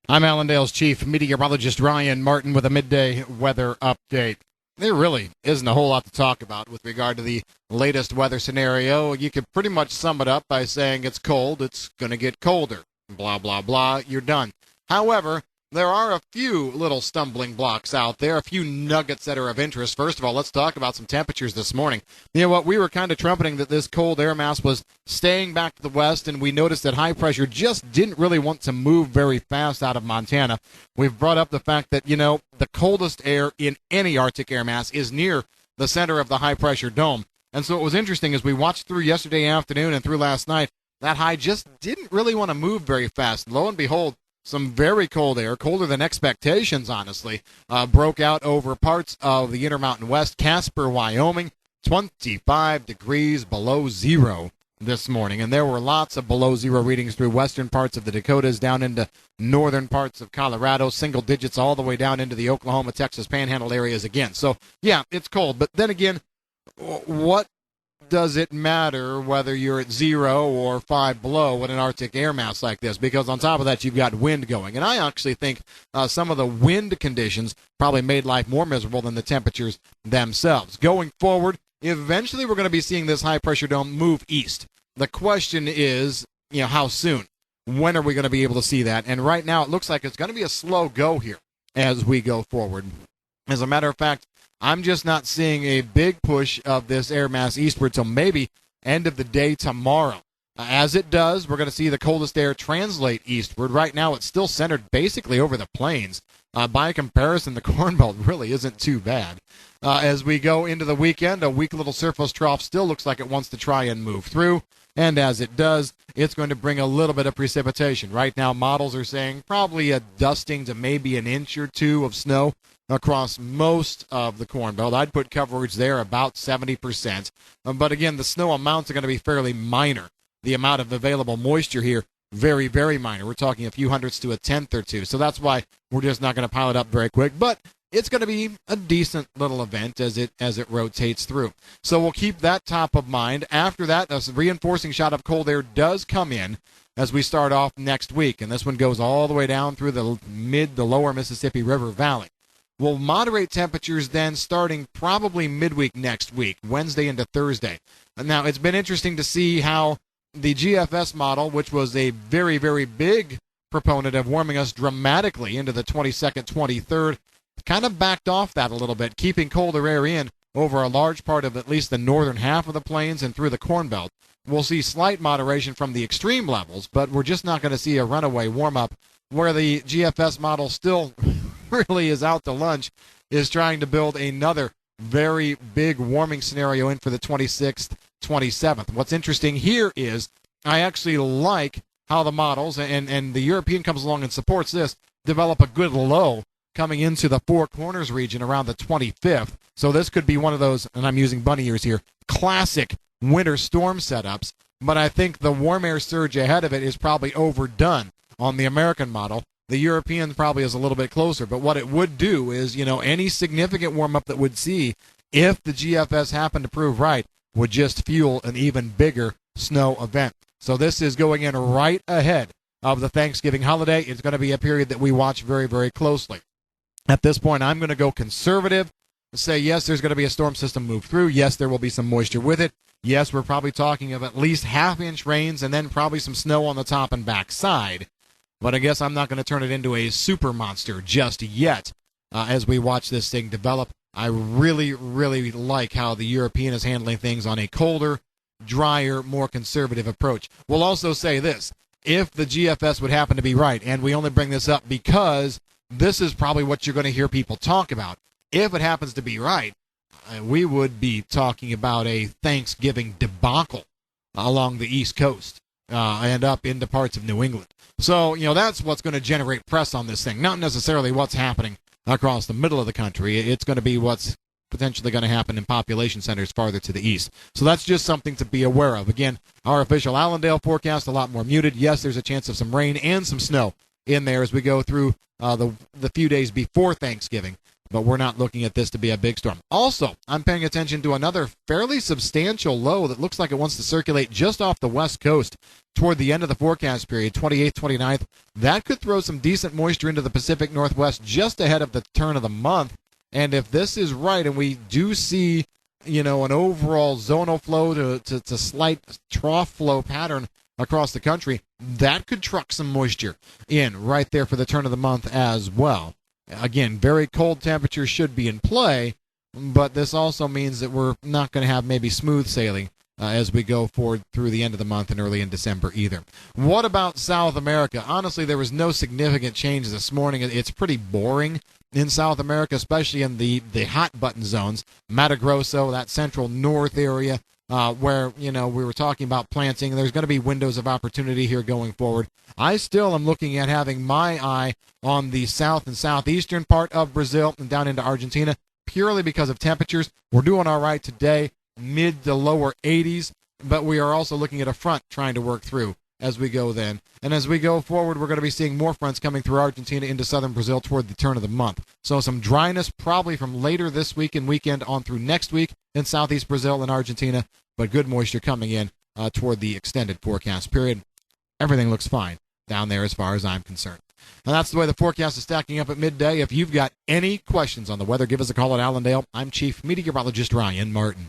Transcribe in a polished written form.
I'm Allendale's chief meteorologist Ryan Martin with a midday weather update. There really isn't a whole lot to talk about with regard to the latest weather scenario. You could pretty much sum it up by saying it's cold, it's going to get colder. Blah, blah, blah, you're done. However, there are a few little stumbling blocks out there, a few nuggets that are of interest. First of all, let's talk about some temperatures this morning. You know what, we were kind of trumpeting that this cold air mass was staying back to the west, and we noticed that high pressure just didn't really want to move very fast out of Montana. We've brought up the fact that, the coldest air in any Arctic air mass is near the center of the high pressure dome. And so what was interesting is we watched through yesterday afternoon and through last night, that high just didn't really want to move very fast. Lo and behold, some very cold air, colder than expectations, honestly, broke out over parts of the Intermountain West. Casper, Wyoming, 25 degrees below zero this morning. And there were lots of below zero readings through western parts of the Dakotas, down into northern parts of Colorado, single digits all the way down into the Oklahoma, Texas panhandle areas again. So, yeah, it's cold. But then again, what does it matter whether you're at 0 or 5 below with an Arctic air mass like this? Because on top of that, you've got wind going. And I actually think some of the wind conditions probably made life more miserable than the temperatures themselves. Going forward, eventually we're going to be seeing this high-pressure dome move east. The question is, how soon? When are we going to be able to see that? And right now it looks like it's going to be a slow go here as we go forward. As a matter of fact, I'm just not seeing a big push of this air mass eastward till maybe end of the day tomorrow. As it does, we're going to see the coldest air translate eastward. Right now, it's still centered basically over the plains. By comparison, the Corn Belt really isn't too bad. As we go into the weekend, a weak little surface trough still looks like it wants to try and move through. And as it does, it's going to bring a little bit of precipitation. Right now, models are saying probably a dusting to maybe an inch or two of snow across most of the Corn Belt. I'd put coverage there about 70%. But again, the snow amounts are going to be fairly minor. The amount of available moisture here, very, very minor. We're talking a few hundredths to a tenth or two. So that's why we're just not going to pile it up very quick. But it's going to be a decent little event as it rotates through. So we'll keep that top of mind. After that, a reinforcing shot of cold air does come in as we start off next week. And this one goes all the way down through the lower Mississippi River Valley. We'll moderate temperatures then starting probably midweek next week, Wednesday into Thursday. Now, it's been interesting to see how the GFS model, which was a very, very big proponent of warming us dramatically into the 22nd, 23rd, kind of backed off that a little bit, keeping colder air in over a large part of at least the northern half of the plains and through the Corn Belt. We'll see slight moderation from the extreme levels, but we're just not going to see a runaway warm-up where the GFS model still really is out to lunch, is trying to build another very big warming scenario in for the 26th, 27th. What's interesting here is I actually like how the models, and the European comes along and supports this, develop a good low coming into the Four Corners region around the 25th. So this could be one of those, and I'm using bunny ears here, classic winter storm setups. But I think the warm air surge ahead of it is probably overdone on the American model. The European probably is a little bit closer, but what it would do is, any significant warm-up that would see, if the GFS happened to prove right, would just fuel an even bigger snow event. So this is going in right ahead of the Thanksgiving holiday. It's going to be a period that we watch very, very closely. At this point, I'm going to go conservative, say, yes, there's going to be a storm system move through. Yes, there will be some moisture with it. Yes, we're probably talking of at least half-inch rains and then probably some snow on the top and back side. But I guess I'm not going to turn it into a super monster just yet as we watch this thing develop. I really, really like how the European is handling things on a colder, drier, more conservative approach. We'll also say this. If the GFS would happen to be right, and we only bring this up because this is probably what you're going to hear people talk about. If it happens to be right, we would be talking about a Thanksgiving debacle along the East Coast and up into parts of New England. So, that's what's going to generate press on this thing, not necessarily what's happening across the middle of the country. It's going to be what's potentially going to happen in population centers farther to the east. So that's just something to be aware of. Again, our official Allendale forecast, a lot more muted. Yes, there's a chance of some rain and some snow in there as we go through the few days before Thanksgiving. but we're not looking at this to be a big storm. Also, I'm paying attention to another fairly substantial low that looks like it wants to circulate just off the west coast toward the end of the forecast period, 28th, 29th. That could throw some decent moisture into the Pacific Northwest just ahead of the turn of the month. And if this is right and we do see, an overall zonal flow to slight trough flow pattern across the country, that could truck some moisture in right there for the turn of the month as well. Again, very cold temperatures should be in play, but this also means that we're not going to have maybe smooth sailing as we go forward through the end of the month and early in December either. What about South America? Honestly, there was no significant change this morning. It's pretty boring in South America, especially in the hot button zones. Mato Grosso, that central north area, where, we were talking about planting. There's going to be windows of opportunity here going forward. I still am looking at having my eye on the south and southeastern part of Brazil and down into Argentina, purely because of temperatures. We're doing all right today, mid to lower 80s, but we are also looking at a front trying to work through as we go then. And as we go forward, we're going to be seeing more fronts coming through Argentina into southern Brazil toward the turn of the month. So some dryness probably from later this week and weekend on through next week in southeast Brazil and Argentina, but good moisture coming in toward the extended forecast period. Everything looks fine down there as far as I'm concerned. And that's the way the forecast is stacking up at midday. If you've got any questions on the weather, give us a call at Allendale. I'm Chief Meteorologist Ryan Martin.